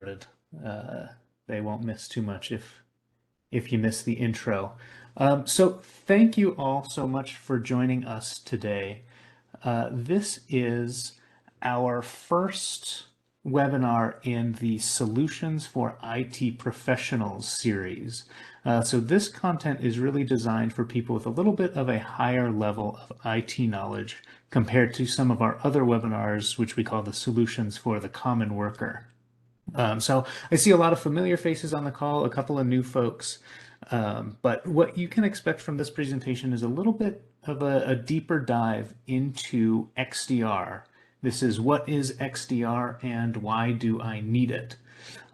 Uh, they won't miss too much if you miss the intro. So thank you all so much for joining us today. This is our first webinar in the Solutions for IT Professionals series. So this content is really designed for people with a little bit of a higher level of IT knowledge compared to some of our other webinars, which we call the Solutions for the Common Worker. So I see a lot of familiar faces on the call, a couple of new folks, but what you can expect from this presentation is a little bit of a deeper dive into XDR. This is what is XDR and why do I need it?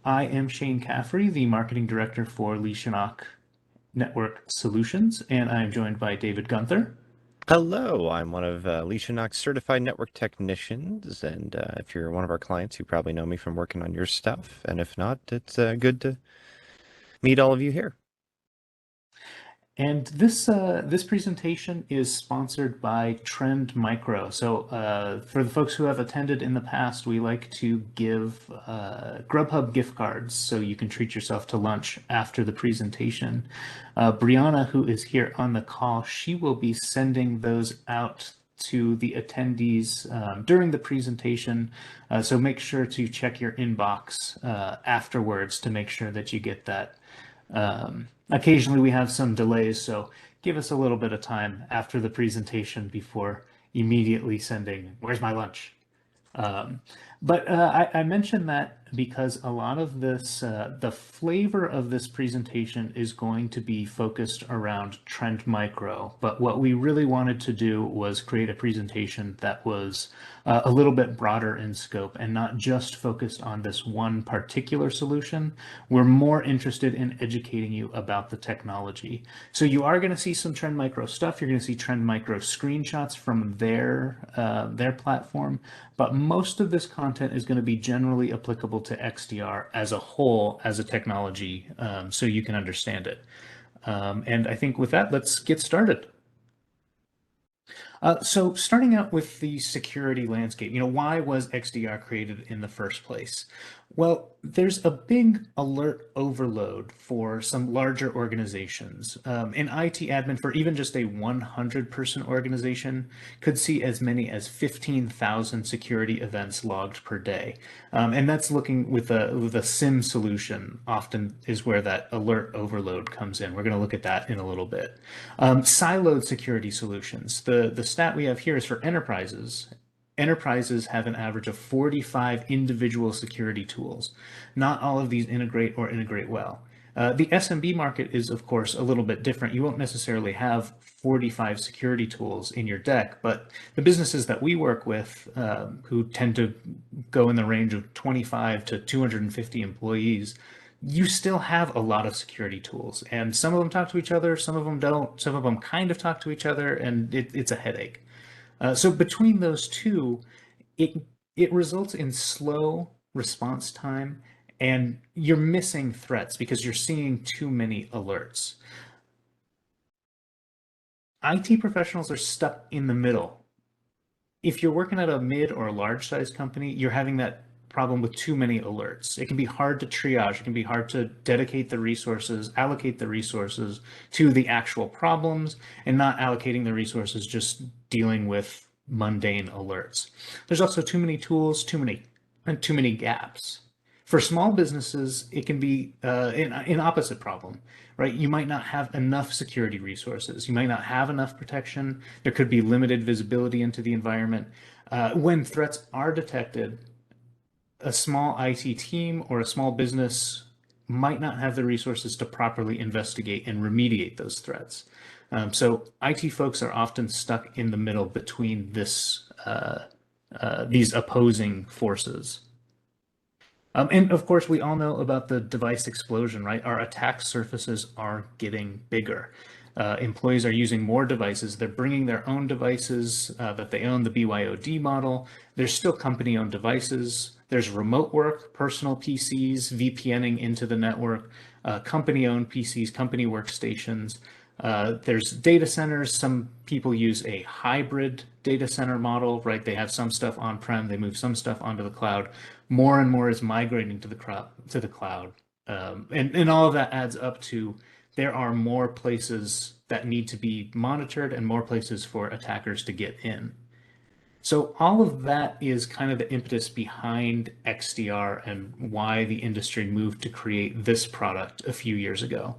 I am Shane Caffrey, the Marketing Director for Lee Network Solutions, and I am joined by David Gunther. Hello, I'm one of Knox certified network technicians, and if you're one of our clients, you probably know me from working on your stuff, and if not, it's good to meet all of you here. And this presentation is sponsored by Trend Micro. So for the folks who have attended in the past, we like to give Grubhub gift cards so you can treat yourself to lunch after the presentation. Brianna, who is here on the call, she will be sending those out to the attendees during the presentation. So make sure to check your inbox afterwards to make sure that you get that. Occasionally we have some delays, so give us a little bit of time after the presentation before immediately sending, "Where's my lunch?" But I mentioned that because a lot of this, the flavor of this presentation is going to be focused around Trend Micro. But what we really wanted to do was create a presentation that was a little bit broader in scope and not just focused on this one particular solution. We're more interested in educating you about the technology. So you are going to see some Trend Micro stuff. You're going to see Trend Micro screenshots from their platform. But most of this content is going to be generally applicable to XDR as a whole, as a technology, so you can understand it. And I think with that, let's get started. So starting out with the security landscape, why was XDR created in the first place? Well, there's a big alert overload for some larger organizations. An IT admin for even just a 100-person organization could see as many as 15,000 security events logged per day. And that's looking with a SIM solution often is where that alert overload comes in. We're going to look at that in a little bit. Siloed security solutions. The stat we have here is for enterprises. Enterprises have an average of 45 individual security tools. Not all of these integrate or integrate well. The SMB market is, of course, a little bit different. You won't necessarily have 45 security tools in your deck, but the businesses that we work with, who tend to go in the range of 25 to 250 employees, you still have a lot of security tools, and some of them talk to each other, some of them don't, some of them kind of talk to each other, and it's a headache. So between those two, it results in slow response time, and you're missing threats because you're seeing too many alerts. IT professionals are stuck in the middle. If you're working at a mid or a large size company, you're having that problem with too many alerts. It can be hard to triage. It can be hard to dedicate the resources, allocate the resources to the actual problems, and not allocating the resources just dealing with mundane alerts. There's also too many tools, too many gaps. For small businesses, it can be an opposite problem, right? You might not have enough security resources. You might not have enough protection. There could be limited visibility into the environment. When threats are detected, a small IT team or a small business might not have the resources to properly investigate and remediate those threats. So IT folks are often stuck in the middle between these opposing forces. And of course, we all know about the device explosion, right? Our attack surfaces are getting bigger. Employees are using more devices. They're bringing their own devices that they own, the BYOD model. There's still company-owned devices. There's remote work, personal PCs, VPNing into the network, company-owned PCs, company workstations. There's data centers. Some people use a hybrid data center model, right? They have some stuff on-prem, they move some stuff onto the cloud. More and more is migrating to the cloud. And all of that adds up to there are more places that need to be monitored and more places for attackers to get in. So all of that is kind of the impetus behind XDR and why the industry moved to create this product a few years ago.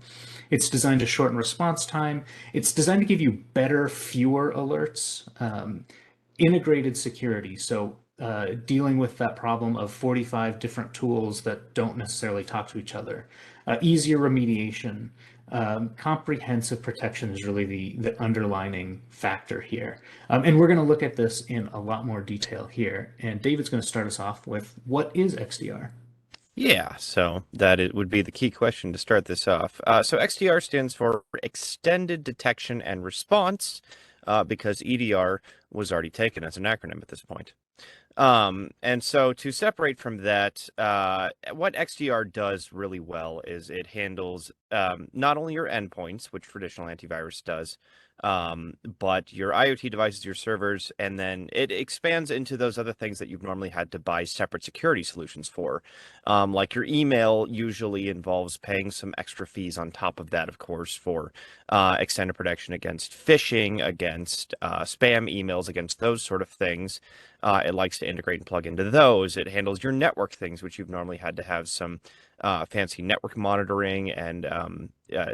It's designed to shorten response time. It's designed to give you better, fewer alerts, integrated security. So dealing with that problem of 45 different tools that don't necessarily talk to each other, easier remediation, comprehensive protection is really the underlining factor here. And we're going to look at this in a lot more detail here. And David's going to start us off with what is XDR? Yeah, so that it would be the key question to start this off. So XDR stands for Extended Detection and Response, because EDR was already taken as an acronym at this point. And so to separate from that, what XDR does really well is it handles not only your endpoints, which traditional antivirus does, but your IoT devices, your servers, and then it expands into those other things that you've normally had to buy separate security solutions for. Like your email usually involves paying some extra fees on top of that, of course, for extended protection against phishing, against spam emails, against those sort of things. It likes to integrate and plug into those. It handles your network things, which you've normally had to have some fancy network monitoring and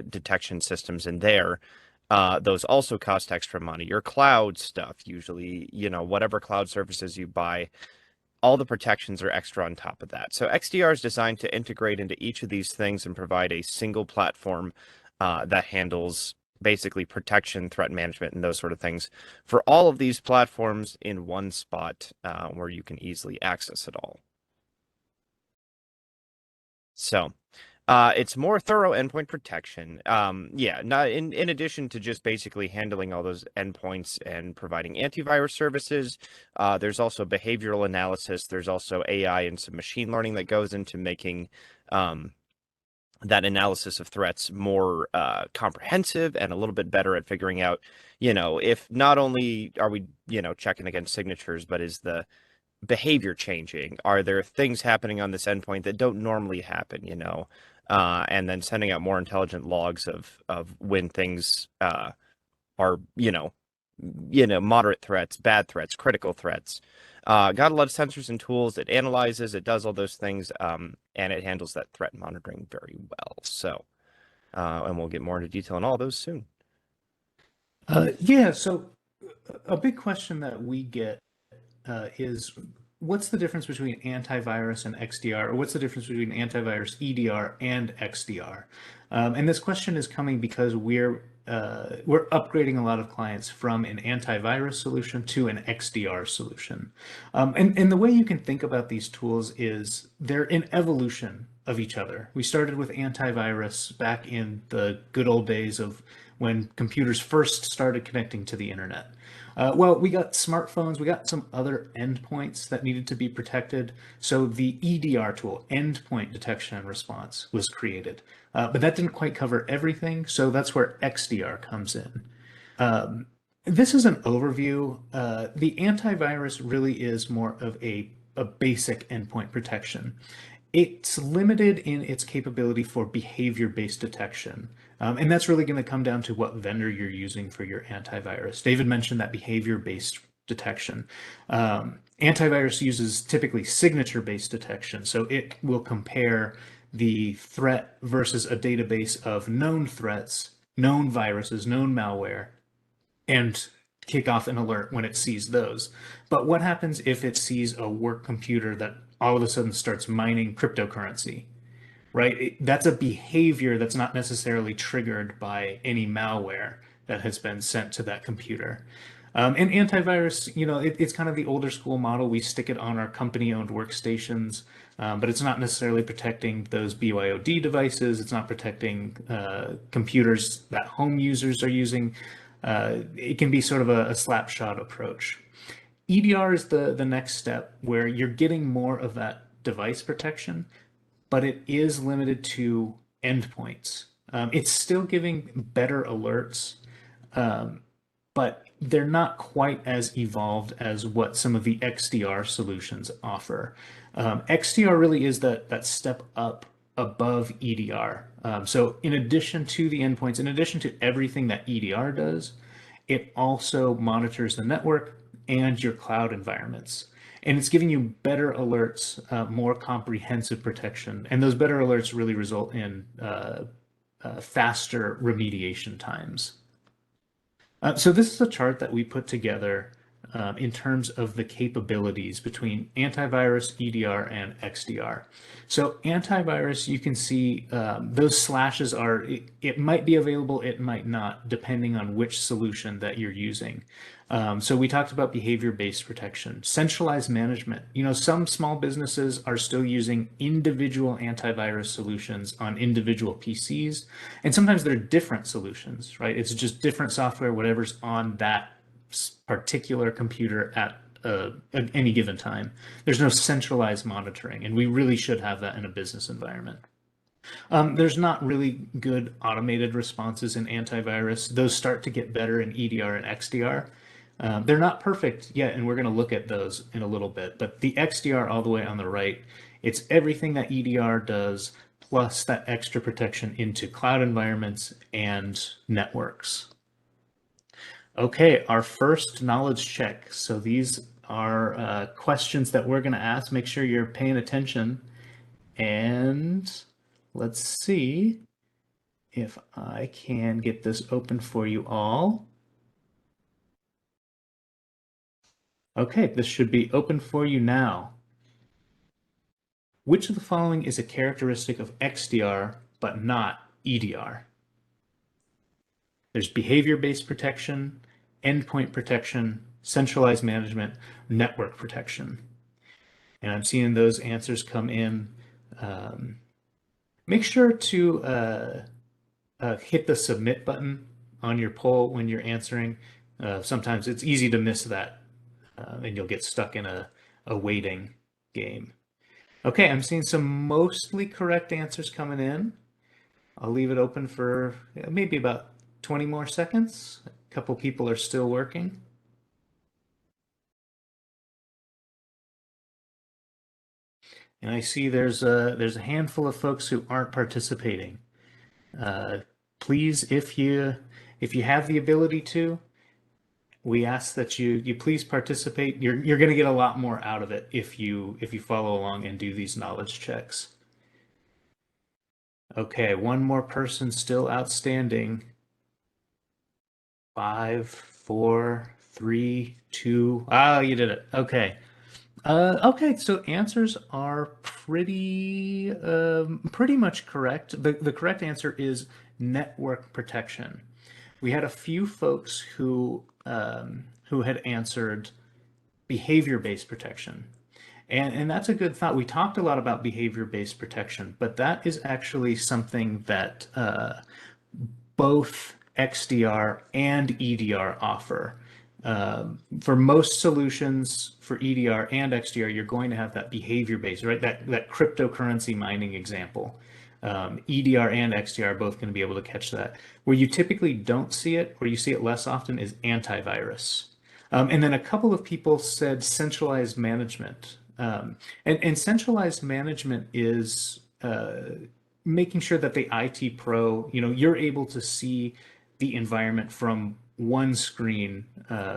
detection systems in there. Those also cost extra money. Your cloud stuff, usually, whatever cloud services you buy, all the protections are extra on top of that. So XDR is designed to integrate into each of these things and provide a single platform that handles basically protection, threat management, and those sort of things for all of these platforms in one spot where you can easily access it all. So it's more thorough endpoint protection. Yeah, not in addition to just basically handling all those endpoints and providing antivirus services, there's also behavioral analysis. There's also AI and some machine learning that goes into making that analysis of threats more comprehensive and a little bit better at figuring out, if not only are we, checking against signatures, but is the behavior changing? Are there things happening on this endpoint that don't normally happen, and then sending out more intelligent logs of when things are, moderate threats, bad threats, critical threats. Got a lot of sensors and tools. It analyzes, it does all those things, and it handles that threat monitoring very well. So, and we'll get more into detail on all those soon. Yeah, so a big question that we get is what's the difference between antivirus and XDR, or what's the difference between antivirus EDR and XDR? And this question is coming because we're upgrading a lot of clients from an antivirus solution to an XDR solution. And the way you can think about these tools is they're an evolution of each other. We started with antivirus back in the good old days of when computers first started connecting to the internet. Well, we got smartphones, we got some other endpoints that needed to be protected. So the EDR tool, endpoint detection and response, was created. But that didn't quite cover everything. So that's where XDR comes in. This is an overview. The antivirus really is more of a basic endpoint protection. It's limited in its capability for behavior-based detection. And that's really going to come down to what vendor you're using for your antivirus. David mentioned that behavior-based detection. Antivirus uses typically signature-based detection. So it will compare the threat versus a database of known threats, known viruses, known malware, and kick off an alert when it sees those. But what happens if it sees a work computer that all of a sudden starts mining cryptocurrency? Right? That's a behavior that's not necessarily triggered by any malware that has been sent to that computer. And antivirus, it's kind of the older school model. We stick it on our company-owned workstations, but it's not necessarily protecting those BYOD devices. It's not protecting computers that home users are using. It can be sort of a slapshot approach. EDR is the next step where you're getting more of that device protection, but it is limited to endpoints. It's still giving better alerts, um, but they're not quite as evolved as what some of the XDR solutions offer. XDR really is that step up above EDR. So in addition to the endpoints, in addition to everything that EDR does, it also monitors the network and your cloud environments. And it's giving you better alerts, more comprehensive protection. And those better alerts really result in faster remediation times. So this is a chart that we put together in terms of the capabilities between antivirus, EDR, and XDR. So antivirus, you can see those slashes are, it might be available, it might not, depending on which solution that you're using. So we talked about behavior-based protection, centralized management. You know, some small businesses are still using individual antivirus solutions on individual PCs, and sometimes they're different solutions, right? It's just different software, whatever's on that particular computer at any given time. There's no centralized monitoring, and we really should have that in a business environment. There's not really good automated responses in antivirus. Those start to get better in EDR and XDR. They're not perfect yet, and we're going to look at those in a little bit. But the XDR all the way on the right, it's everything that EDR does, plus that extra protection into cloud environments and networks. Okay, our first knowledge check. So these are questions that we're going to ask. Make sure you're paying attention. And let's see if I can get this open for you all. Okay, this should be open for you now. Which of the following is a characteristic of XDR but not EDR? There's behavior-based protection, endpoint protection, centralized management, network protection. And I'm seeing those answers come in. Make sure to hit the submit button on your poll when you're answering. Sometimes it's easy to miss that, and you'll get stuck in a waiting game. Okay, I'm seeing some mostly correct answers coming in. I'll leave it open for maybe about 20 more seconds. A couple people are still working. And I see there's a handful of folks who aren't participating. Please, if you have the ability to, we ask that you please participate. You're going to get a lot more out of it if you follow along and do these knowledge checks. Okay, one more person still outstanding. 5, 4, 3, 2. Ah, you did it. Okay. Okay, so answers are pretty much correct. The correct answer is network protection. We had a few folks who had answered behavior-based protection. And that's a good thought. We talked a lot about behavior-based protection, but that is actually something that both XDR and EDR offer. For most solutions for EDR and XDR, you're going to have that behavior-based, right? That cryptocurrency mining example. EDR and XDR are both going to be able to catch that. Where you typically don't see it, where you see it less often, is antivirus. And then a couple of people said centralized management. And centralized management is making sure that the IT pro, you're able to see the environment from one screen,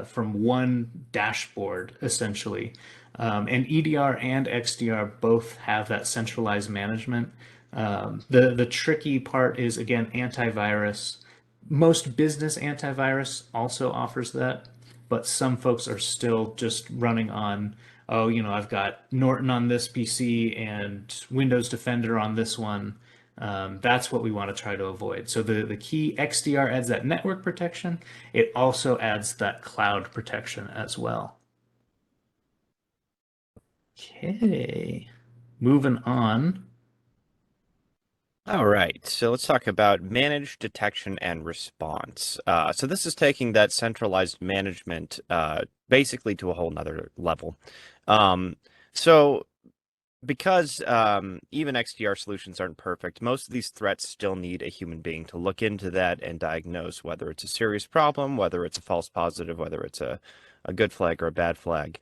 from one dashboard, essentially. And EDR and XDR both have that centralized management. The tricky part is, again, antivirus. Most business antivirus also offers that, but some folks are still just running on, oh, I've got Norton on this PC and Windows Defender on this one. That's what we want to try to avoid. So the key, XDR adds that network protection. It also adds that cloud protection as well. Okay, moving on. All right, so let's talk about managed detection and response. So this is taking that centralized management basically to a whole nother level. So because even XDR solutions aren't perfect, most of these threats still need a human being to look into that and diagnose whether it's a serious problem, whether it's a false positive, whether it's a good flag or a bad flag.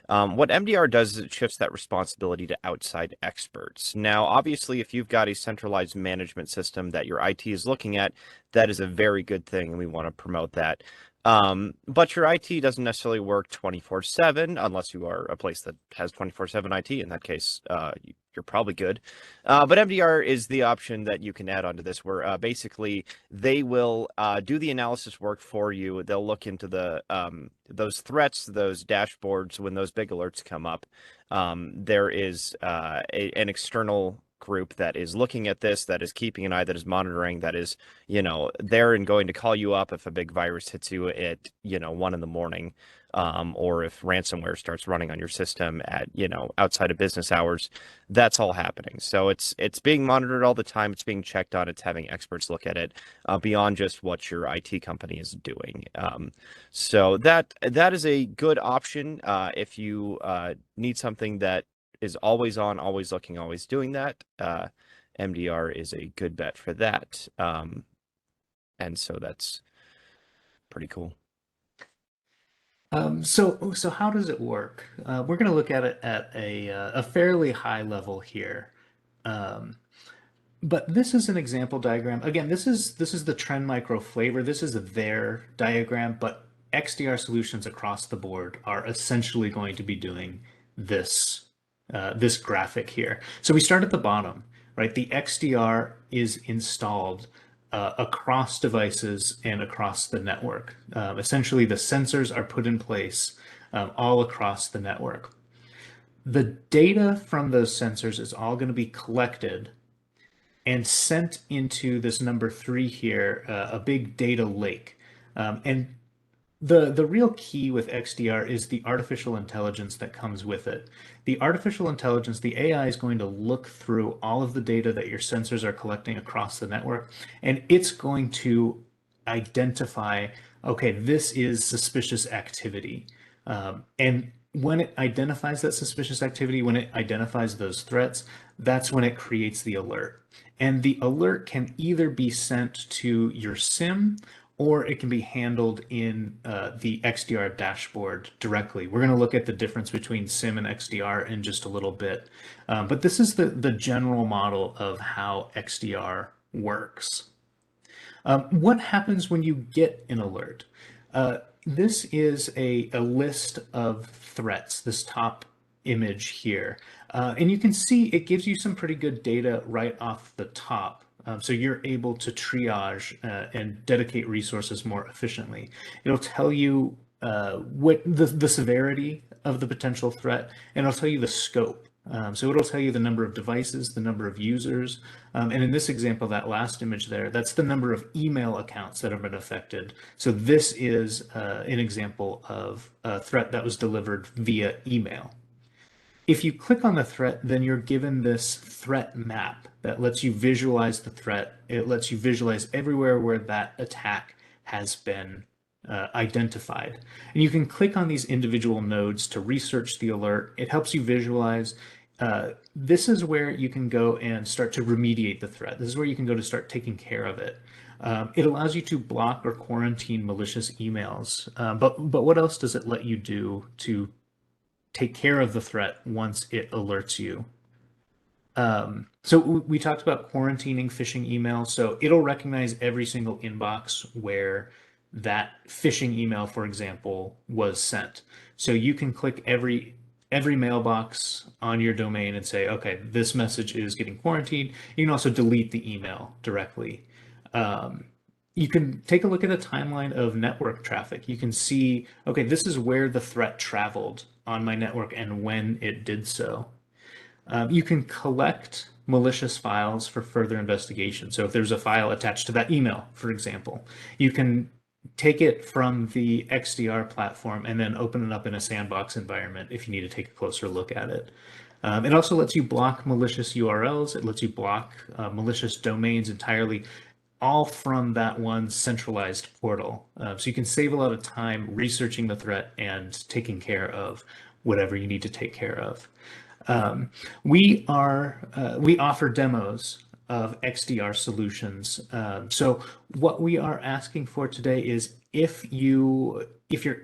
What MDR does is it shifts that responsibility to outside experts. Now, obviously, if you've got a centralized management system that your IT is looking at, that is a very good thing, and we want to promote that. But your IT doesn't necessarily work 24/7 unless you are a place that has 24/7 IT. In that case, you're probably good. But MDR is the option that you can add onto this, where basically they will do the analysis work for you. They'll look into the those threats, those dashboards when those big alerts come up. There is an external group that is looking at this, that is keeping an eye, that is monitoring, that is, there and going to call you up if a big virus hits you at, 1 a.m. Or if ransomware starts running on your system at, outside of business hours. That's all happening. So it's being monitored all the time. It's being checked on. It's having experts look at it beyond just what your IT company is doing. So that is a good option if you need something that is always on, always looking, always doing that. MDR is a good bet for that. And so that's pretty cool. So how does it work? We're going to look at it at a fairly high level here. Um, but this is an example diagram. Again, this is the Trend Micro flavor. This is their diagram, but XDR solutions across the board are essentially going to be doing this this graphic here. So we start at the bottom, right? The XDR is installed across devices and across the network. Essentially, the sensors are put in place all across the network. The data from those sensors is all going to be collected and sent into this number three here, a big data lake. And the real key with XDR is the artificial intelligence that comes with it. The artificial intelligence, the AI, is going to look through all of the data that your sensors are collecting across the network, and it's going to identify, okay, this is suspicious activity. And when it identifies that suspicious activity, when it identifies those threats, that's when it creates the alert. And the alert can either be sent to your SIM, or it can be handled in the XDR dashboard directly. We're going to look at the difference between SIM and XDR in just a little bit. But this is the general model of how XDR works. What happens when you get an alert? This is a list of threats, this top image here. And you can see it gives you some pretty good data right off the top. So you're able to triage and dedicate resources more efficiently. It'll tell you what the severity of the potential threat, and it'll tell you the scope. So it'll tell you the number of devices, the number of users, and in this example, that last image there, that's the number of email accounts that have been affected. So this is an example of a threat that was delivered via email. If you click on the threat, then you're given this threat map that lets you visualize the threat. It lets you visualize everywhere where that attack has been identified. And you can click on these individual nodes to research the alert. It helps you visualize. This is where you can go and start to remediate the threat. This is where you can go to start taking care of it. It allows you to block or quarantine malicious emails. But what else does it let you do to take care of the threat once it alerts you? So we talked about quarantining phishing emails. So it'll recognize every single inbox where that phishing email, for example, was sent. So you can click every mailbox on your domain and say, okay, this message is getting quarantined. You can also delete the email directly. You can take a look at a timeline of network traffic. You can see, okay, this is where the threat traveled on my network and when it did so. You can collect malicious files for further investigation. So if there's a file attached to that email, for example, you can take it from the XDR platform and then open it up in a sandbox environment if you need to take a closer look at it. It also lets you block malicious URLs. It lets you block malicious domains entirely, all from that one centralized portal. So you can save a lot of time researching the threat and taking care of whatever you need to take care of. We offer demos of XDR solutions. So what we are asking for today is if you're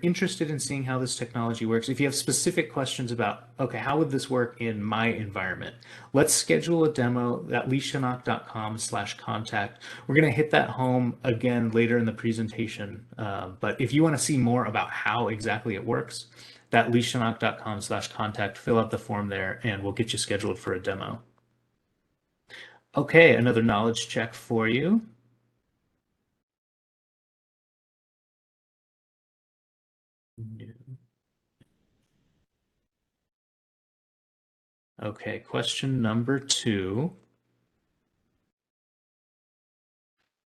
interested in seeing how this technology works, if you have specific questions about, okay, how would this work in my environment? Let's schedule a demo at leeshannock.com/contact. We're going to hit that home again later in the presentation. But if you want to see more about how exactly it works, that leeshannock.com/contact, fill out the form there, and we'll get you scheduled for a demo. Okay, another knowledge check for you. Okay, question number 2.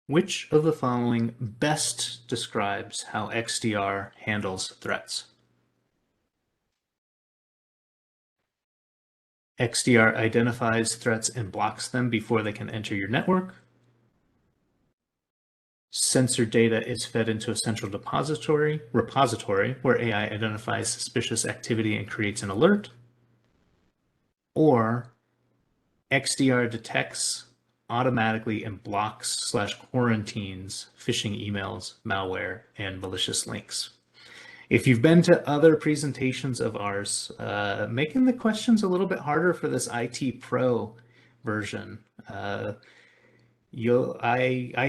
Which of the following best describes how XDR handles threats? XDR identifies threats and blocks them before they can enter your network. Sensor data is fed into a central repository where AI identifies suspicious activity and creates an alert. Or XDR detects automatically and blocks/quarantines phishing emails, malware, and malicious links. If you've been to other presentations of ours, making the questions a little bit harder for this IT Pro version. I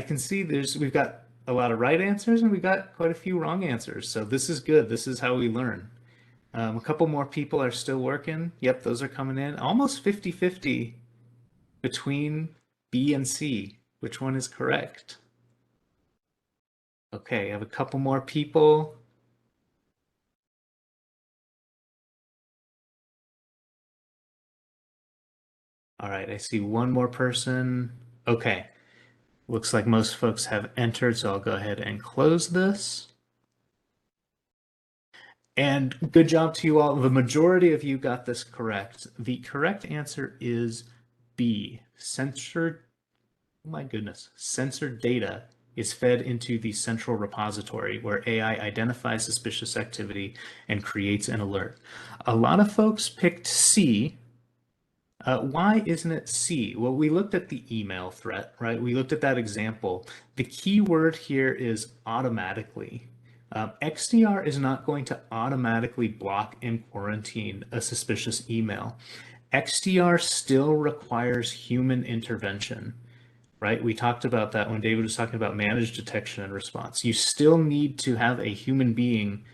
can see we've got a lot of right answers and we've got quite a few wrong answers. So this is good. This is how we learn. A couple more people are still working. Yep, those are coming in. Almost 50-50 between B and C. Which one is correct? Okay, I have a couple more people. All right, I see one more person. Okay, looks like most folks have entered, so I'll go ahead and close this. And good job to you all. The majority of you got this correct. The correct answer is B. Censored, oh my goodness, censored data is fed into the central repository where AI identifies suspicious activity and creates an alert. A lot of folks picked C. Why isn't it C? Well, we looked at the email threat, right? We looked at that example. The key word here is automatically. XDR is not going to automatically block and quarantine a suspicious email. XDR still requires human intervention, right? We talked about that when David was talking about managed detection and response. You still need to have a human being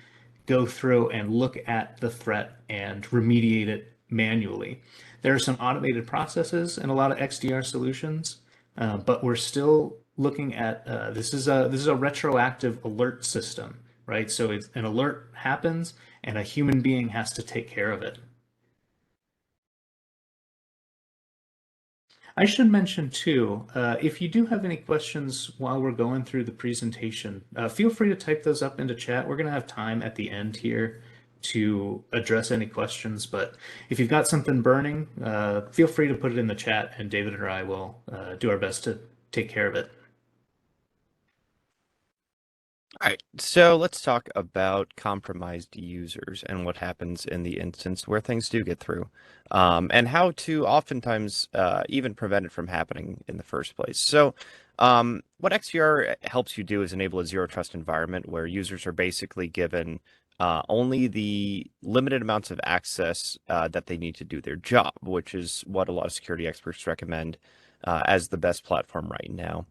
go through and look at the threat and remediate it manually. There are some automated processes in a lot of XDR solutions, but we're still looking at this is a retroactive alert system, right? So an alert happens and a human being has to take care of it. I should mention too, if you do have any questions while we're going through the presentation, feel free to type those up into chat. We're going to have time at the end here to address any questions, but if you've got something burning, feel free to put it in the chat and David or I will do our best to take care of it. All right, so let's talk about compromised users and what happens in the instance where things do get through, and how to oftentimes even prevent it from happening in the first place. So what XDR helps you do is enable a zero trust environment where users are basically given only the limited amounts of access that they need to do their job, which is what a lot of security experts recommend as the best platform right now.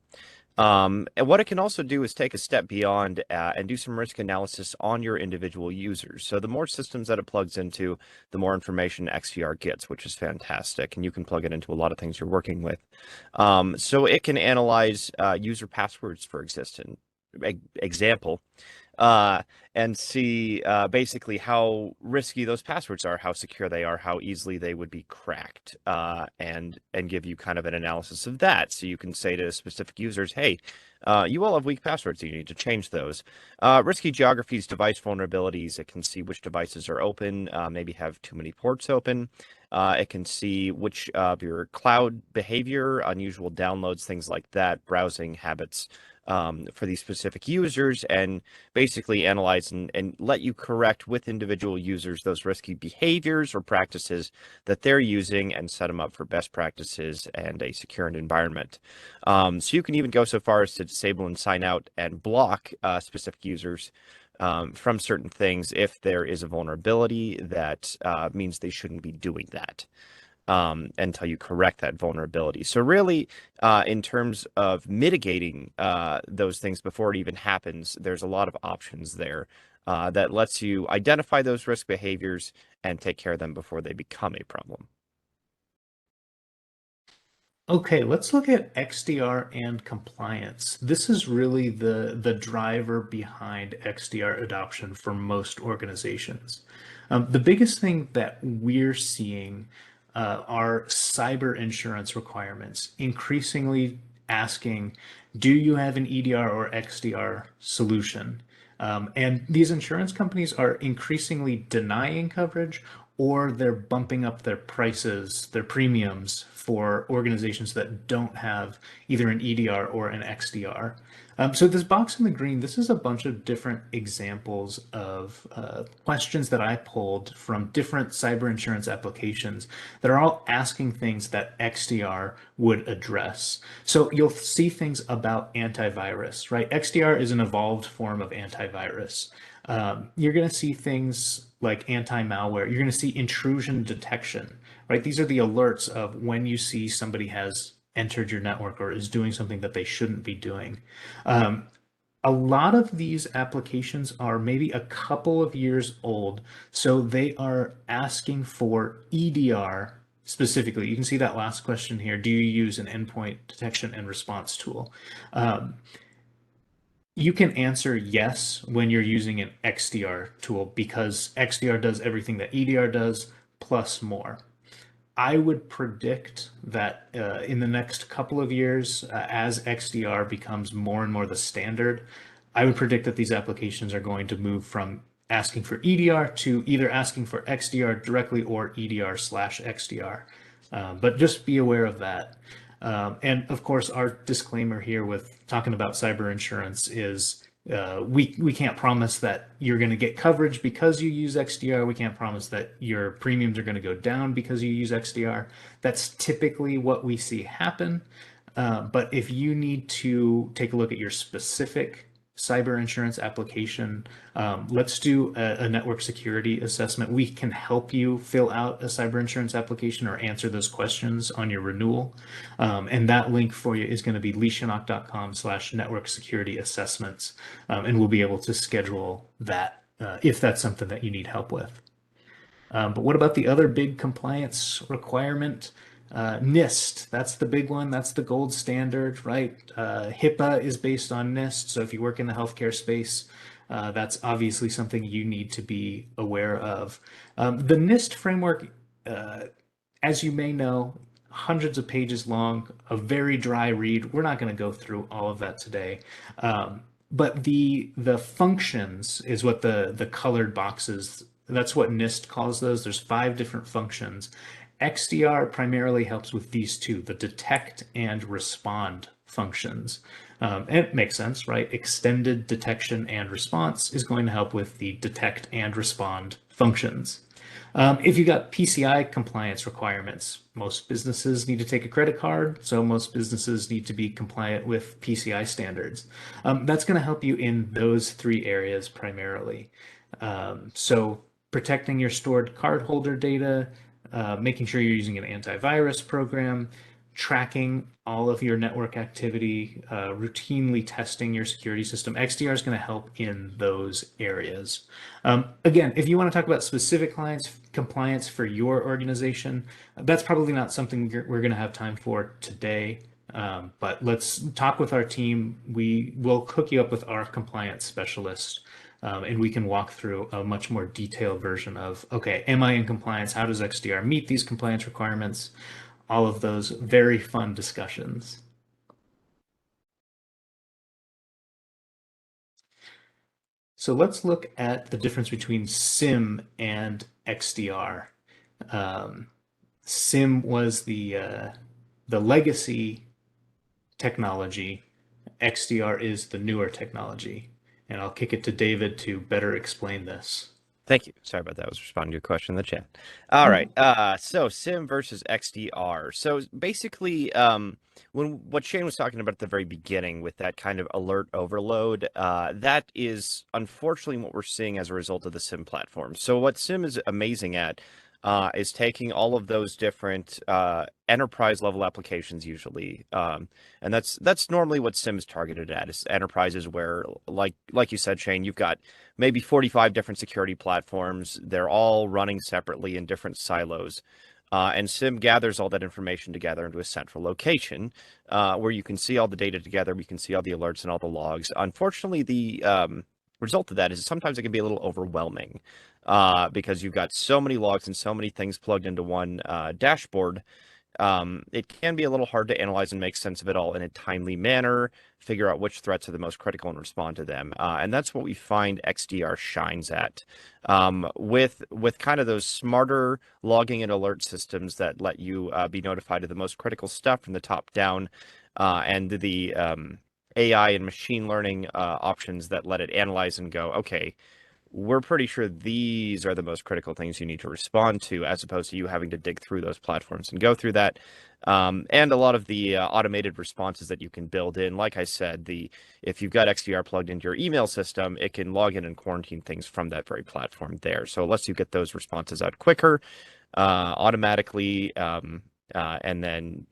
And what it can also do is take a step beyond and do some risk analysis on your individual users. So the more systems that it plugs into, the more information XDR gets, which is fantastic. And you can plug it into a lot of things you're working with. So it can analyze user passwords, for example, uh, and see basically how risky those passwords are, how secure they are, how easily they would be cracked, and give you kind of an analysis of that. So you can say to specific users, hey, you all have weak passwords, so you need to change those. Risky geographies, device vulnerabilities, it can see which devices are open, maybe have too many ports open. It can see which of your cloud behavior, unusual downloads, things like that, browsing habits for these specific users, and basically analyze analyze and let you correct with individual users those risky behaviors or practices that they're using and set them up for best practices and a secure environment. So you can even go so far as to disable and sign out and block specific users from certain things if there is a vulnerability that means they shouldn't be doing that until you correct that vulnerability. So really, in terms of mitigating those things before it even happens, there's a lot of options there that lets you identify those risk behaviors and take care of them before they become a problem. Okay, let's look at XDR and compliance. This is really the driver behind XDR adoption for most organizations. The biggest thing that we're seeing are cyber insurance requirements, increasingly asking, do you have an EDR or XDR solution? And these insurance companies are increasingly denying coverage, or they're bumping up their prices, their premiums for organizations that don't have either an EDR or an XDR. So this box in the green, this is a bunch of different examples of questions that I pulled from different cyber insurance applications that are all asking things that XDR would address. So you'll see things about antivirus, right? XDR is an evolved form of antivirus. You're going to see things like anti-malware. You're going to see intrusion detection, right? These are the alerts of when you see somebody has entered your network or is doing something that they shouldn't be doing. A lot of these applications are maybe a couple of years old, so they are asking for EDR specifically. You can see that last question here. Do you use an endpoint detection and response tool? You can answer yes when you're using an XDR tool because XDR does everything that EDR does plus more. I would predict that in the next couple of years, as XDR becomes more and more the standard, I would predict that these applications are going to move from asking for EDR to either asking for XDR directly or EDR slash XDR. But just be aware of that. And of course, our disclaimer here with talking about cyber insurance is we can't promise that you're going to get coverage because you use XDR. We can't promise that your premiums are going to go down because you use XDR. That's typically what we see happen. But if you need to take a look at your specific cyber insurance application, let's do a network security assessment. We can help you fill out a cyber insurance application or answer those questions on your renewal. And that link for you is going to be leishanok.com/network security assessments. And we'll be able to schedule that if that's something that you need help with. But what about the other big compliance requirement? NIST, that's the big one. That's the gold standard, right? HIPAA is based on NIST. So if you work in the healthcare space, that's obviously something you need to be aware of. The NIST framework, as you may know, hundreds of pages long, a very dry read. We're not going to go through all of that today. But the functions is what the colored boxes, that's what NIST calls those. There's 5 different functions. XDR primarily helps with these two, the detect and respond functions. And it makes sense, right? Extended detection and response is going to help with the detect and respond functions. If you got PCI compliance requirements, most businesses need to take a credit card, so most businesses need to be compliant with PCI standards. That's going to help you in those 3 areas primarily. So protecting your stored cardholder data, making sure you're using an antivirus program, tracking all of your network activity, routinely testing your security system. XDR is going to help in those areas. Again, if you want to talk about specific compliance for your organization, that's probably not something we're going to have time for today. But let's talk with our team. We will hook you up with our compliance specialist. And we can walk through a much more detailed version of, okay, am I in compliance? How does XDR meet these compliance requirements? All of those very fun discussions. So let's look at the difference between SIM and XDR. SIM was the legacy technology. XDR is the newer technology. and I'll kick it to David to better explain this. Thank you. Sorry about that. I was responding to a question in the chat. All right. Oh, So SIM versus XDR. So basically, when what Shane was talking about at the very beginning with that kind of alert overload, that is unfortunately what we're seeing as a result of the SIM platform. So what SIM is amazing at is taking all of those different enterprise level applications usually, and that's normally what SIM is targeted at, is enterprises where, like you said, Shane, you've got maybe 45 different security platforms. They're all running separately in different silos. And SIM gathers all that information together into a central location where you can see all the data together. We can see all the alerts and all the logs. Unfortunately, the result of that is sometimes it can be a little overwhelming because you've got so many logs and so many things plugged into one dashboard. It can be a little hard to analyze and make sense of it all in a timely manner, figure out which threats are the most critical and respond to them. And that's what we find XDR shines at. With kind of those smarter logging and alert systems that let you be notified of the most critical stuff from the top down, and the AI and machine learning options that let it analyze and go, okay, we're pretty sure these are the most critical things you need to respond to, as opposed to you having to dig through those platforms and go through that. And a lot of the automated responses that you can build in, like I said, if you've got XDR plugged into your email system, it can log in and quarantine things from that very platform there. So it lets you get those responses out quicker, automatically, and then,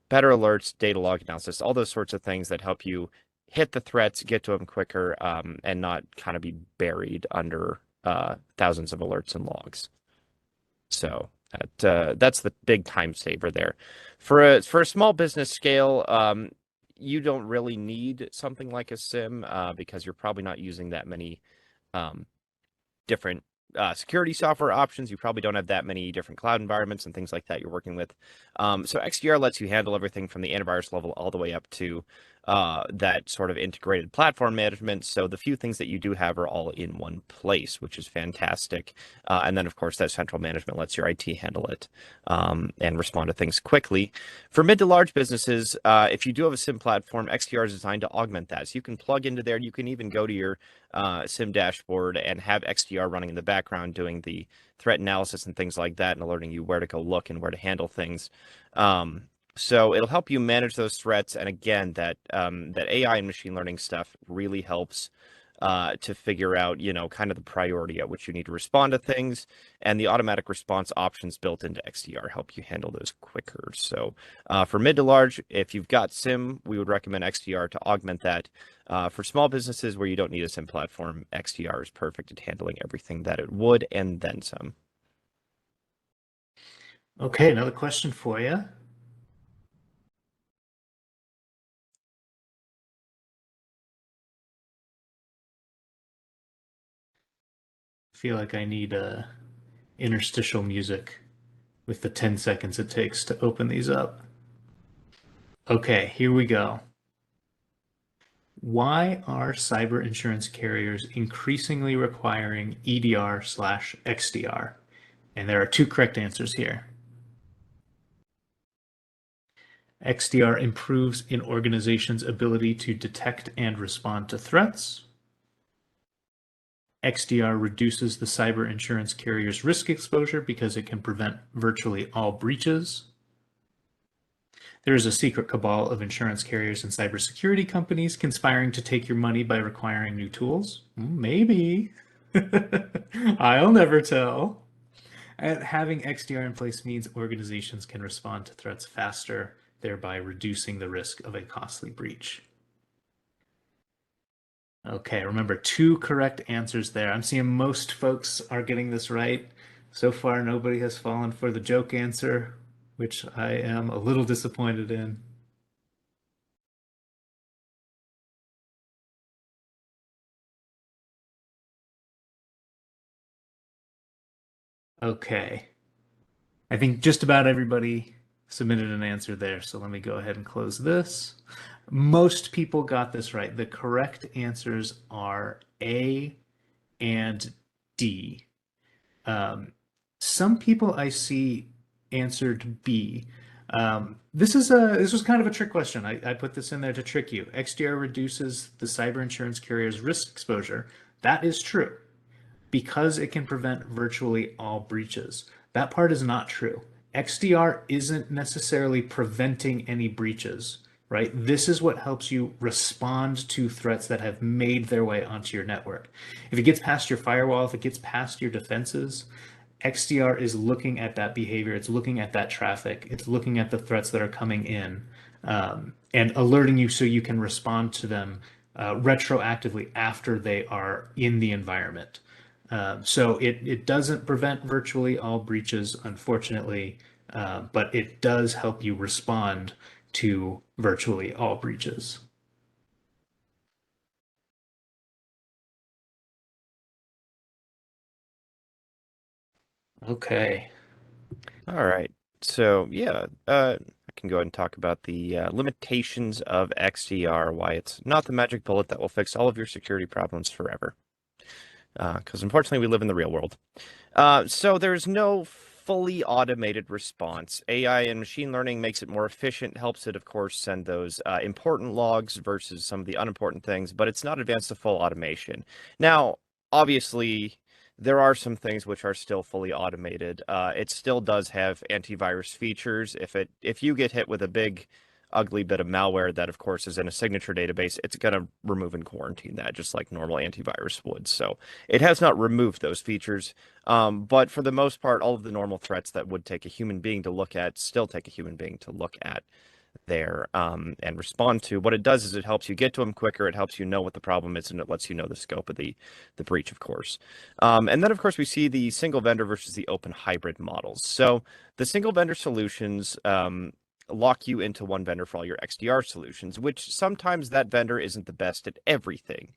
better alerts, data log analysis, all those sorts of things that help you hit the threats, get to them quicker, and not kind of be buried under thousands of alerts and logs. So that's the big time saver there. For a small business scale, you don't really need something like a SIM because you're probably not using that many different security software options. You probably don't have that many different cloud environments and things like that you're working with. So XDR lets you handle everything from the antivirus level all the way up to that sort of integrated platform management. So the few things that you do have are all in one place, which is fantastic. And then, of course, that central management lets your IT handle it and respond to things quickly. For mid to large businesses, if you do have a SIM platform, XDR is designed to augment that. So you can plug into there. You can even go to your SIM dashboard and have XDR running in the background doing the threat analysis and things like that and alerting you where to go look and where to handle things. So it'll help you manage those threats. And again, that AI and machine learning stuff really helps to figure out, kind of the priority at which you need to respond to things. And the automatic response options built into XDR help you handle those quicker. So for mid to large, if you've got SIM, we would recommend XDR to augment that. For small businesses where you don't need a SIM platform, XDR is perfect at handling everything that it would and then some. okay, another question for you. I feel like I need interstitial music with the 10 seconds it takes to open these up. Okay, here we go. Why are cyber insurance carriers increasingly requiring EDR/XDR? And there are two correct answers here. XDR improves an organization's ability to detect and respond to threats. XDR reduces the cyber insurance carrier's risk exposure because it can prevent virtually all breaches. There is a secret cabal of insurance carriers and cybersecurity companies conspiring to take your money by requiring new tools. Maybe. I'll never tell. And having XDR in place means organizations can respond to threats faster, thereby reducing the risk of a costly breach. Okay, remember, two correct answers there. I'm seeing most folks are getting this right. So far, nobody has fallen for the joke answer, which I am a little disappointed in. Okay. I think just about everybody submitted an answer there, so let me go ahead and close this. Most people got this right. The correct answers are A and D. Some people I see answered B. This was kind of a trick question. I put this in there to trick you. XDR reduces the cyber insurance carrier's risk exposure. That is true because it can prevent virtually all breaches. That part is not true. XDR isn't necessarily preventing any breaches, right? This is what helps you respond to threats that have made their way onto your network. If it gets past your firewall, if it gets past your defenses, XDR is looking at that behavior, it's looking at that traffic, it's looking at the threats that are coming in, and alerting you so you can respond to them retroactively after they are in the environment. So it doesn't prevent virtually all breaches, unfortunately, but it does help you respond to virtually all breaches. Okay. All right. So yeah, I can go ahead and talk about the limitations of XDR, why it's not the magic bullet that will fix all of your security problems forever. Because unfortunately, we live in the real world. So there's no fully automated response. AI and machine learning makes it more efficient, helps it, of course, send those important logs versus some of the unimportant things, but it's not advanced to full automation. Now, obviously, there are some things which are still fully automated. It still does have antivirus features. If you get hit with a big ugly bit of malware that of course is in a signature database, it's going to remove and quarantine that just like normal antivirus would. So it has not removed those features. But for the most part, all of the normal threats that would take a human being to look at still take a human being to look at there and respond to. What it does is it helps you get to them quicker. It helps you know what the problem is, and it lets you know the scope of the breach, of course. And then, of course, we see the single vendor versus the open hybrid models. So the single vendor solutions lock you into one vendor for all your XDR solutions, which sometimes that vendor isn't the best at everything.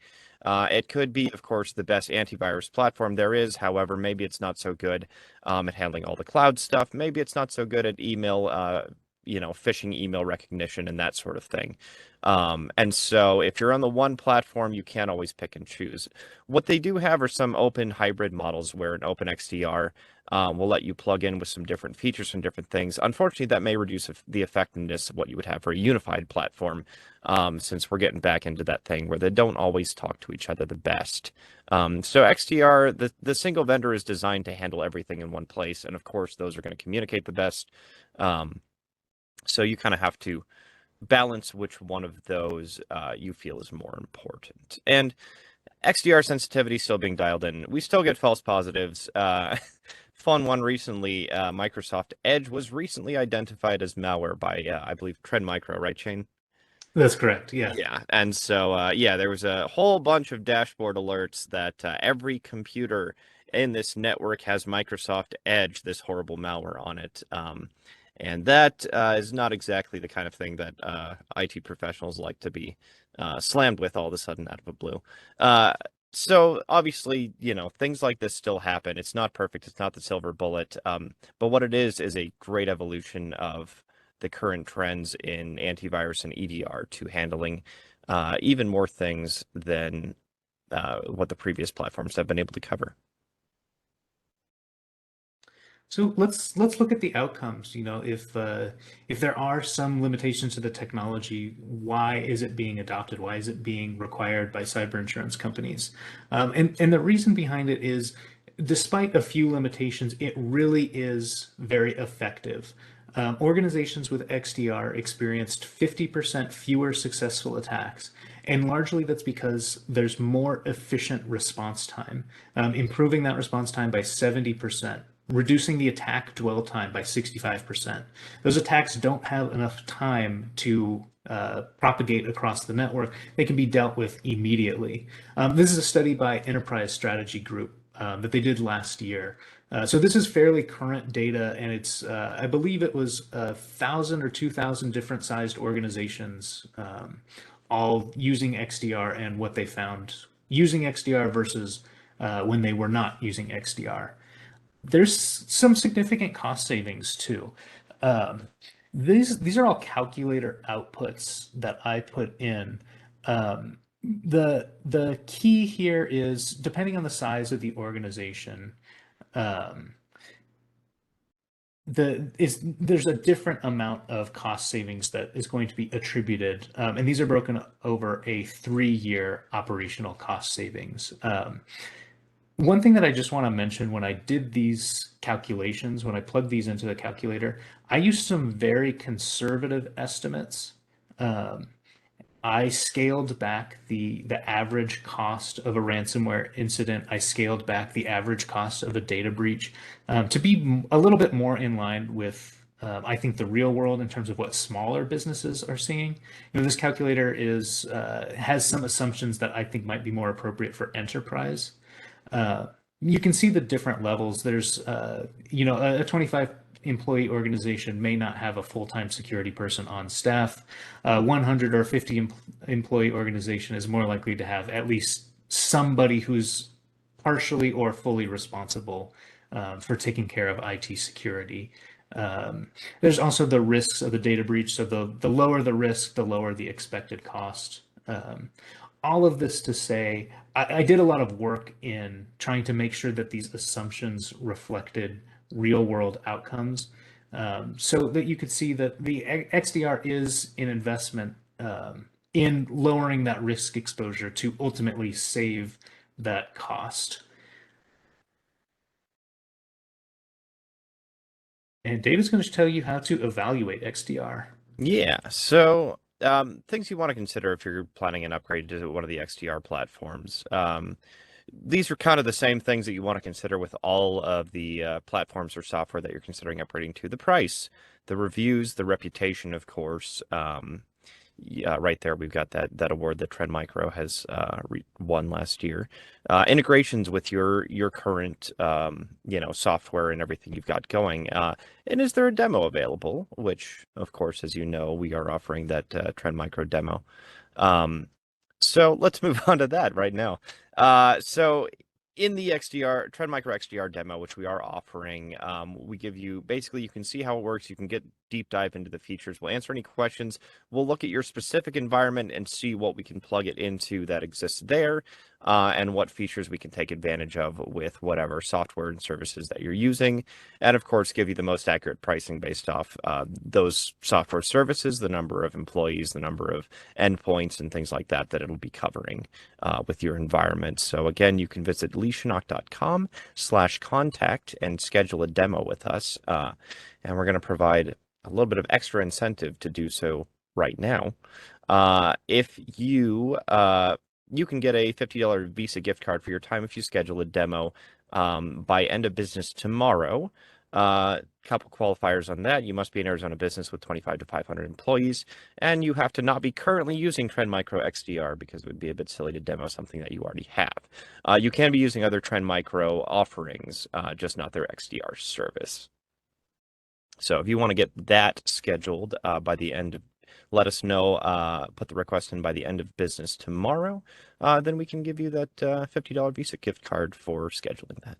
It could be, of course, the best antivirus platform there is. However, maybe it's not so good at handling all the cloud stuff. Maybe it's not so good at email, phishing email recognition and that sort of thing. And so if you're on the one platform, you can't always pick and choose. What they do have are some open hybrid models where an open XDR will let you plug in with some different features from different things. Unfortunately, that may reduce the effectiveness of what you would have for a unified platform, since we're getting back into that thing where they don't always talk to each other the best. So XDR, the single vendor is designed to handle everything in one place, and of course, those are going to communicate the best. So you kind of have to balance which one of those you feel is more important. And XDR sensitivity still being dialed in. We still get false positives. Fun one recently, Microsoft Edge was recently identified as malware by, I believe, Trend Micro, right, Shane? That's correct. Yeah. Yeah, and so yeah, there was a whole bunch of dashboard alerts that every computer in this network has Microsoft Edge, this horrible malware on it. And that is not exactly the kind of thing that IT professionals like to be slammed with all of a sudden out of the blue. So obviously, things like this still happen. It's not perfect. It's not the silver bullet. But what it is a great evolution of the current trends in antivirus and EDR to handling even more things than what the previous platforms have been able to cover. So let's look at the outcomes. If there are some limitations to the technology, why is it being adopted? Why is it being required by cyber insurance companies? And the reason behind it is, despite a few limitations, it really is very effective. Organizations with XDR experienced 50% fewer successful attacks. And largely that's because there's more efficient response time, improving that response time by 70%, reducing the attack dwell time by 65%. Those attacks don't have enough time to propagate across the network. They can be dealt with immediately. This is a study by Enterprise Strategy Group that they did last year. So this is fairly current data, and it's I believe it was 1,000 or 2,000 different sized organizations, all using XDR and what they found using XDR versus when they were not using XDR. There's some significant cost savings too. Um, these are all calculator outputs that I put in. The key here is depending on the size of the organization. Um, there's a different amount of cost savings that is going to be attributed, and these are broken over a 3-year operational cost savings. One thing that I just want to mention when I did these calculations, when I plugged these into the calculator, I used some very conservative estimates. Um, I scaled back the average cost of a ransomware incident. I scaled back the average cost of a data breach to be a little bit more in line with, I think, the real world in terms of what smaller businesses are seeing. This calculator is has some assumptions that I think might be more appropriate for enterprise. Uh, you can see the different levels. There's, a 25 employee organization may not have a full-time security person on staff. 100 or 50 employee organization is more likely to have at least somebody who's partially or fully responsible for taking care of IT security. There's also the risks of the data breach. So the lower the risk, the lower the expected cost. All of this to say, I did a lot of work in trying to make sure that these assumptions reflected real world outcomes, so that you could see that the XDR is an investment in lowering that risk exposure to ultimately save that cost. And David's going to tell you how to evaluate XDR. Yeah, so things you want to consider if you're planning an upgrade to one of the XDR platforms. These are kind of the same things that you want to consider with all of the platforms or software that you're considering upgrading to. The price, the reviews, the reputation, of course. Yeah, right there, we've got that award that Trend Micro has won last year. Integrations with your current software and everything you've got going. And is there a demo available? Which, of course, as you know, we are offering that Trend Micro demo. So let's move on to that right now. So in the XDR Trend Micro XDR demo, which we are offering, we give you basically, you can see how it works. You can get deep dive into the features. We'll answer any questions. We'll look at your specific environment and see what we can plug it into that exists there, and what features we can take advantage of with whatever software and services that you're using. And of course, give you the most accurate pricing based off those software services, the number of employees, the number of endpoints, and things like that it'll be covering with your environment. So again, you can visit leishnock.com/contact and schedule a demo with us. And we're going to provide a little bit of extra incentive to do so right now. If you can get a $50 Visa gift card for your time if you schedule a demo by end of business tomorrow. Couple qualifiers on that. You must be an Arizona business with 25 to 500 employees, and you have to not be currently using Trend Micro XDR because it would be a bit silly to demo something that you already have. You can be using other Trend Micro offerings, just not their XDR service. So if you want to get that scheduled by the end of, let us know, put the request in by the end of business tomorrow, then we can give you that $50 Visa gift card for scheduling that.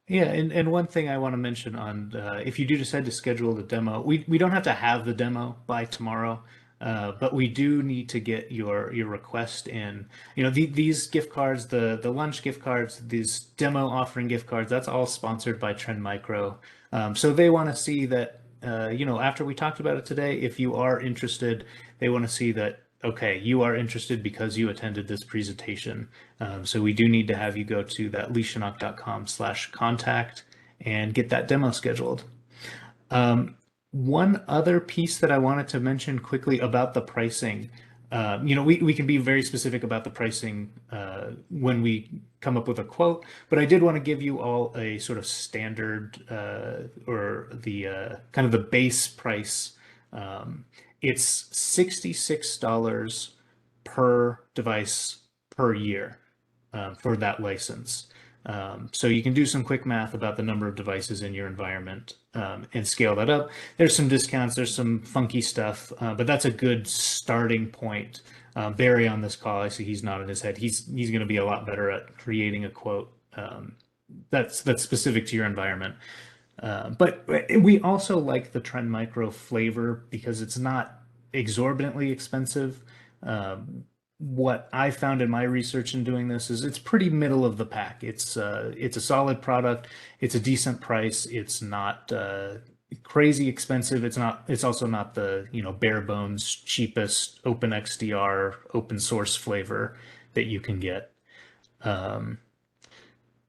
Yeah, and one thing I want to mention on if you do decide to schedule the demo, we don't have to have the demo by tomorrow, but we do need to get your request in. These gift cards, the lunch gift cards, these demo offering gift cards, that's all sponsored by Trend Micro. So they want to see that after we talked about it today, if you are interested, they want to see that, okay, you are interested because you attended this presentation. So we do need to have you go to that leishnock.com/contact and get that demo scheduled. One other piece that I wanted to mention quickly about the pricing. We can be very specific about the pricing when we come up with a quote, but I did want to give you all a sort of standard or the kind of the base price. It's $66 per device per year for that license. So you can do some quick math about the number of devices in your environment and scale that up. There's some discounts, there's some funky stuff, but that's a good starting point. Barry on this call, I see he's nodding his head. He's going to be a lot better at creating a quote that's specific to your environment. But we also like the Trend Micro flavor because it's not exorbitantly expensive. what I found in my research in doing this is it's pretty middle of the pack. It's a solid product. It's a decent price. It's not crazy expensive. It's also not the, bare bones cheapest open XDR open source flavor that you can get. Um,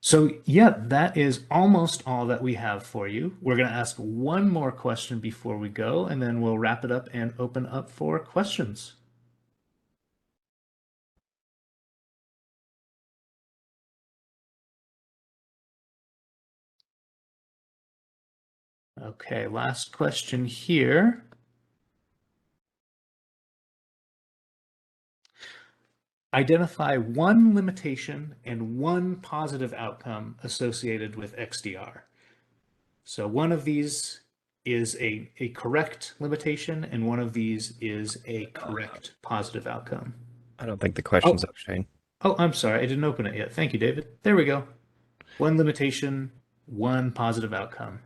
so yeah, that is almost all that we have for you. We're going to ask one more question before we go, and then we'll wrap it up and open up for questions. Okay, last question here. Identify one limitation and one positive outcome associated with XDR. So one of these is a correct limitation, and one of these is a correct positive outcome. I don't think the question's Oh, up, Shane. oh, I'm sorry. I didn't open it yet. Thank you, David. There we go. One limitation, one positive outcome.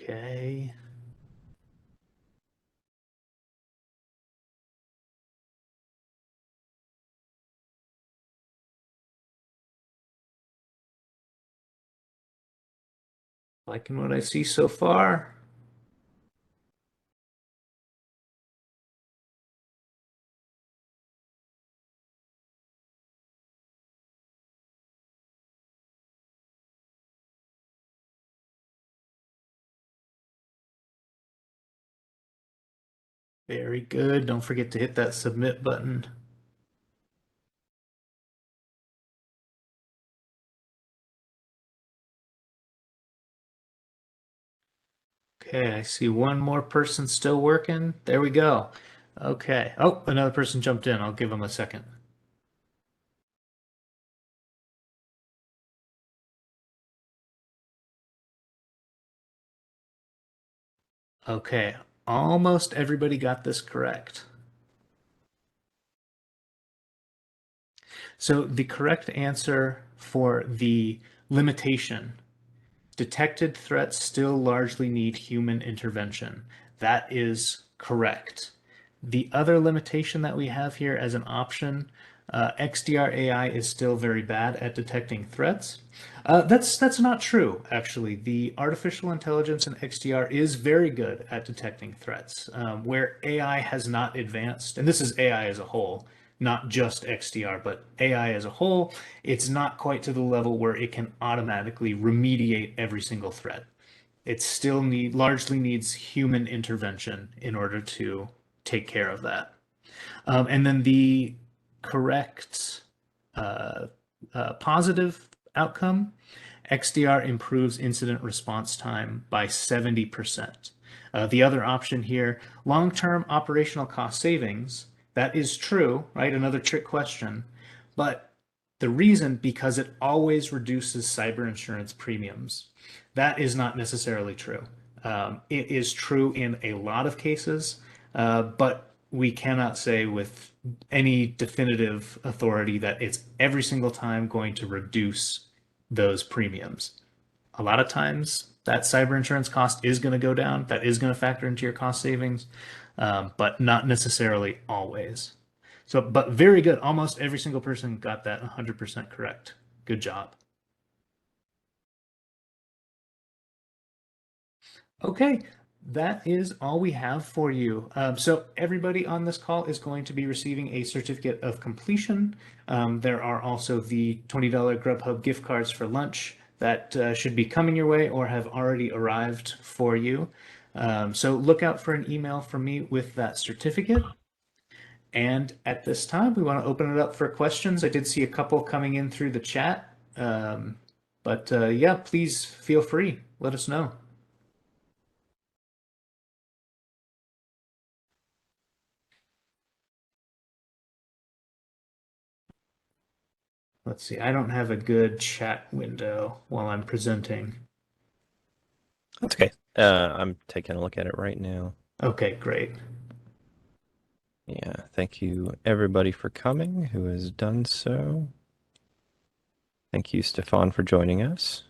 Okay. Liking what I see so far. Very good. Don't forget to hit that submit button. Okay, I see one more person still working. There we go. Okay. Oh, another person jumped in. I'll give them a second. Okay, almost everybody got this correct. So the correct answer for the limitation, detected threats still largely need human intervention. That is correct. The other limitation that we have here as an option, XDR AI is still very bad at detecting threats. That's not true, actually. The artificial intelligence in XDR is very good at detecting threats. Where AI has not advanced, and this is AI as a whole, not just XDR, but AI as a whole, it's not quite to the level where it can automatically remediate every single threat. It still largely needs human intervention in order to take care of that. And then the correct uh, positive outcome, XDR improves incident response time by 70%. The other option here, long-term operational cost savings, that is true, right? Another trick question. But the reason, because it always reduces cyber insurance premiums. That is not necessarily true. It is true in a lot of cases, but we cannot say with any definitive authority that it's every single time going to reduce those premiums. A lot of times that cyber insurance cost is going to go down. That is going to factor into your cost savings, but not necessarily always. So, but very good. Almost every single person got that 100% correct. Good job. Okay, that is all we have for you. So everybody on this call is going to be receiving a certificate of completion. There are also the $20 Grubhub gift cards for lunch that should be coming your way or have already arrived for you. So look out for an email from me with that certificate. And at this time, we want to open it up for questions. I did see a couple coming in through the chat. But yeah, please feel free. Let us know. Let's see. I don't have a good chat window while I'm presenting. That's okay. I'm taking a look at it right now. Okay, great. Yeah, thank you everybody for coming who has done so. Thank you, Stefan, for joining us.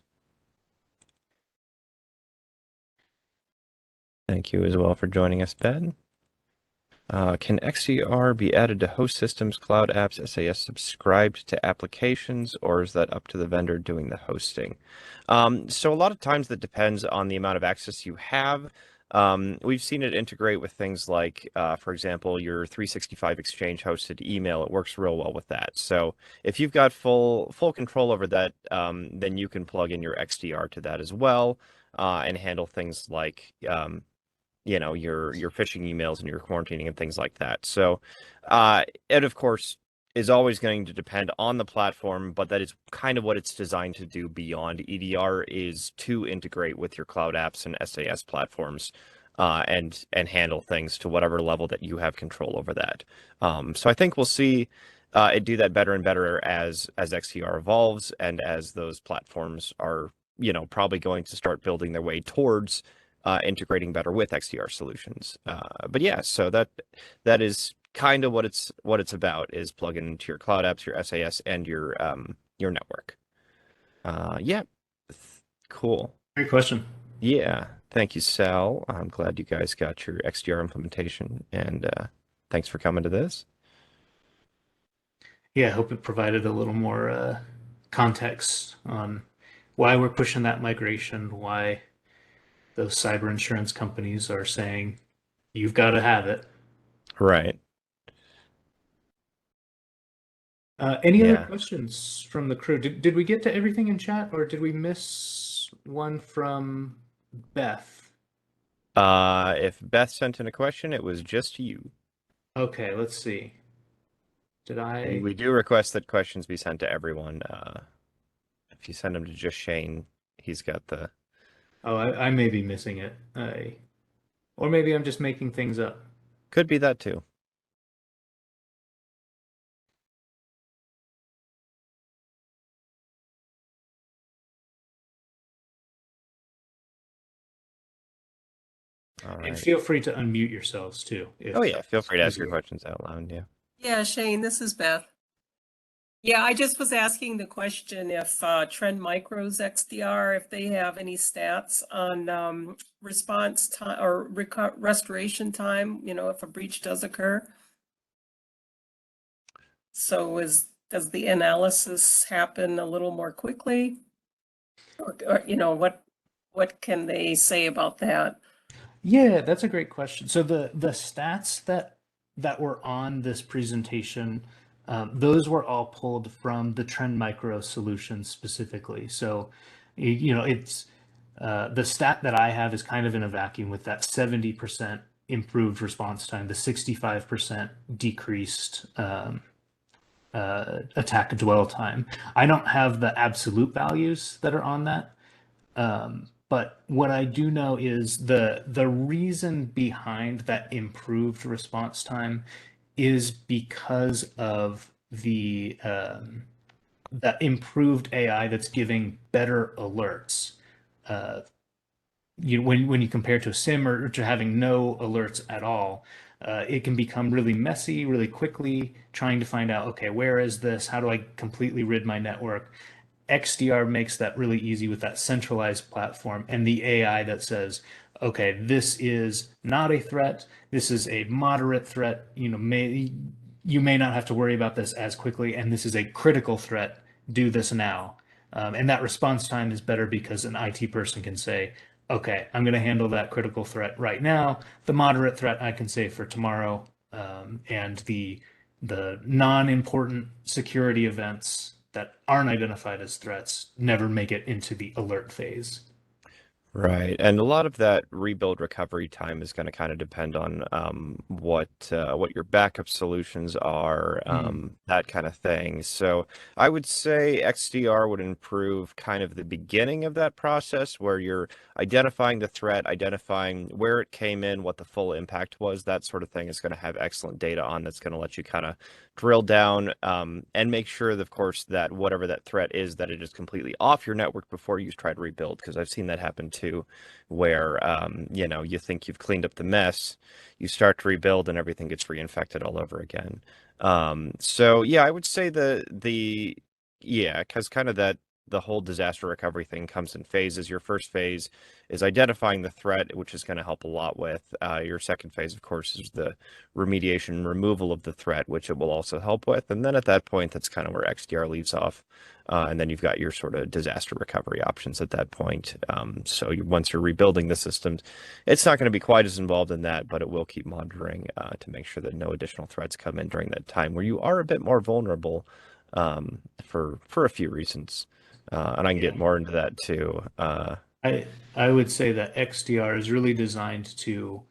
Thank you as well for joining us, Ben. Can XDR be added to host systems, cloud apps, SAS subscribed to applications, or is that up to the vendor doing the hosting? So a lot of times that depends on the amount of access you have. We've seen it integrate with things like, for example, your 365 Exchange hosted email. It works real well with that. So if you've got full control over that, then you can plug in your XDR to that as well, and handle things like your phishing emails and your quarantining and things like that. So it of course is always going to depend on the platform, but that is kind of what it's designed to do beyond EDR, is to integrate with your cloud apps and SAS platforms, and handle things to whatever level that you have control over that. So I think we'll see it do that better and better as XDR evolves, and as those platforms are probably going to start building their way towards integrating better with XDR solutions. But yeah, so that is kind of what it's about, is plugging into your cloud apps, your SAS, and your network. Yeah, cool. Great question. Yeah, thank you, Sal. I'm glad you guys got your XDR implementation, and thanks for coming to this. Yeah, I hope it provided a little more context on why we're pushing that migration, why those cyber insurance companies are saying you've got to have it. Right. Any other Yeah. questions from the crew? Did we get to everything in chat, or did we miss one from Beth? If Beth sent in a question, it was just you. Okay, let's see. Did I? We do request that questions be sent to everyone. If you send them to just Shane, he's got the. Oh, I may be missing it. Or maybe I'm just making things up. Could be that too. All And right. feel free to unmute yourselves too. Oh If yeah, feel free to ask your easier. questions out loud. Yeah. Yeah, Shane, this is Beth. Yeah, I just was asking the question if Trend Micro's XDR, if they have any stats on response time or restoration time, if a breach does occur. So does the analysis happen a little more quickly? Or what can they say about that? Yeah, that's a great question. So the stats that were on this presentation, those were all pulled from the Trend Micro solution specifically. So, it's the stat that I have is kind of in a vacuum with that 70% improved response time, the 65% decreased attack dwell time. I don't have the absolute values that are on that. But what I do know is the reason behind that improved response time is because of the improved AI that's giving better alerts. When you compare to a SIM or to having no alerts at all, it can become really messy really quickly trying to find out, okay, where is this? How do I completely rid my network? XDR makes that really easy with that centralized platform and the AI that says, okay, this is not a threat. This is a moderate threat. You may not have to worry about this as quickly, and this is a critical threat. Do this now. And that response time is better because an IT person can say, okay, I'm going to handle that critical threat right now. The moderate threat I can save for tomorrow, and the non-important security events that aren't identified as threats never make it into the alert phase. Right. And a lot of that rebuild recovery time is going to kind of depend on what your backup solutions are, that kind of thing. So I would say XDR would improve kind of the beginning of that process, where you're identifying the threat, identifying where it came in, what the full impact was. That sort of thing is going to have excellent data on, that's going to let you kind of drill down, and make sure, of course, that whatever that threat is, that it is completely off your network before you try to rebuild. Because I've seen that happen too, where you think you've cleaned up the mess, you start to rebuild, and everything gets reinfected all over again. So yeah, I would say the yeah, because kind of the whole disaster recovery thing comes in phases. Your first phase is identifying the threat, which is going to help a lot with. Your second phase, of course, is the remediation and removal of the threat, which it will also help with. And then at that point, that's kind of where XDR leaves off. And then you've got your sort of disaster recovery options at that point. Once you're rebuilding the systems, it's not going to be quite as involved in that, but it will keep monitoring to make sure that no additional threats come in during that time where you are a bit more vulnerable for a few reasons. And I can get more into that too. I would say that XDR is really designed to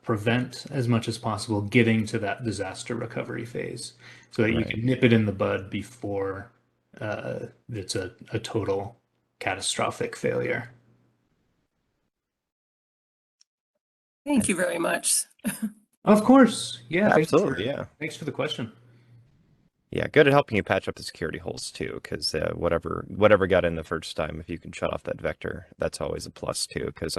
prevent as much as possible getting to that disaster recovery phase so that you Right. can nip it in the bud before it's a total catastrophic failure. Thank you very much. Of course. Yeah. Absolutely. Yeah. Thanks for the question. Yeah, good at helping you patch up the security holes too, because whatever got in the first time, if you can shut off that vector, that's always a plus too. Because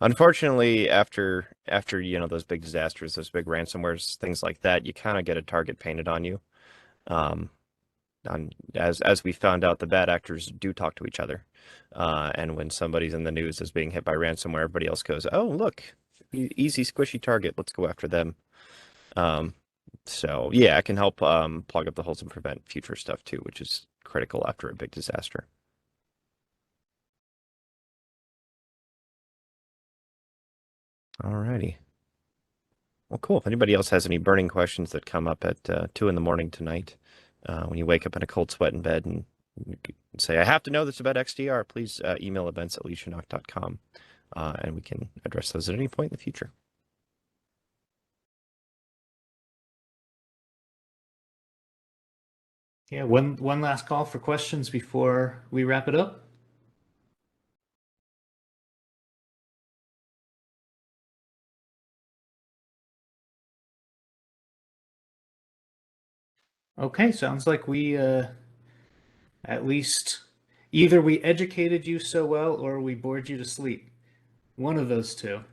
unfortunately, after those big disasters, those big ransomwares, things like that, you kind of get a target painted on you. As we found out, the bad actors do talk to each other, and when somebody's in the news as being hit by ransomware, everybody else goes, "Oh, look, easy squishy target. Let's go after them." So yeah, it can help plug up the holes and prevent future stuff too, which is critical after a big disaster. Alrighty. Well, cool. If anybody else has any burning questions that come up at 2 in the morning tonight, when you wake up in a cold sweat in bed and you say, I have to know this about XDR, please email events@leishanock.com, and we can address those at any point in the future. Yeah, one last call for questions before we wrap it up. Okay, sounds like we at least either we educated you so well or we bored you to sleep. One of those two.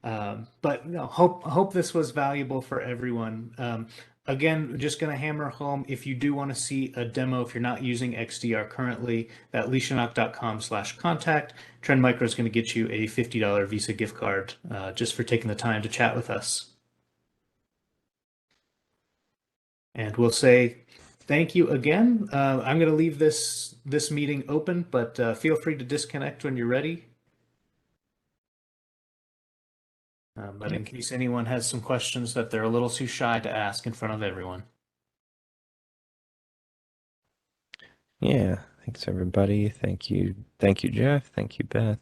But no, hope this was valuable for everyone. Again, just going to hammer home, if you do want to see a demo, if you're not using XDR currently, at leishanock.com/contact, Trend Micro is going to get you a $50 Visa gift card just for taking the time to chat with us. And we'll say thank you again. I'm going to leave this meeting open, but feel free to disconnect when you're ready. But in case anyone has some questions that they're a little too shy to ask in front of everyone. Yeah, thanks everybody. Thank you, Jeff. Thank you, Beth.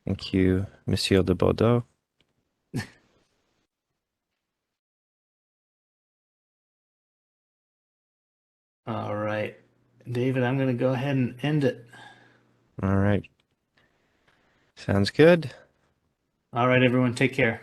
Thank you, Monsieur de Bordeaux. All right, David, I'm going to go ahead and end it. All right. Sounds good. All right, everyone, take care.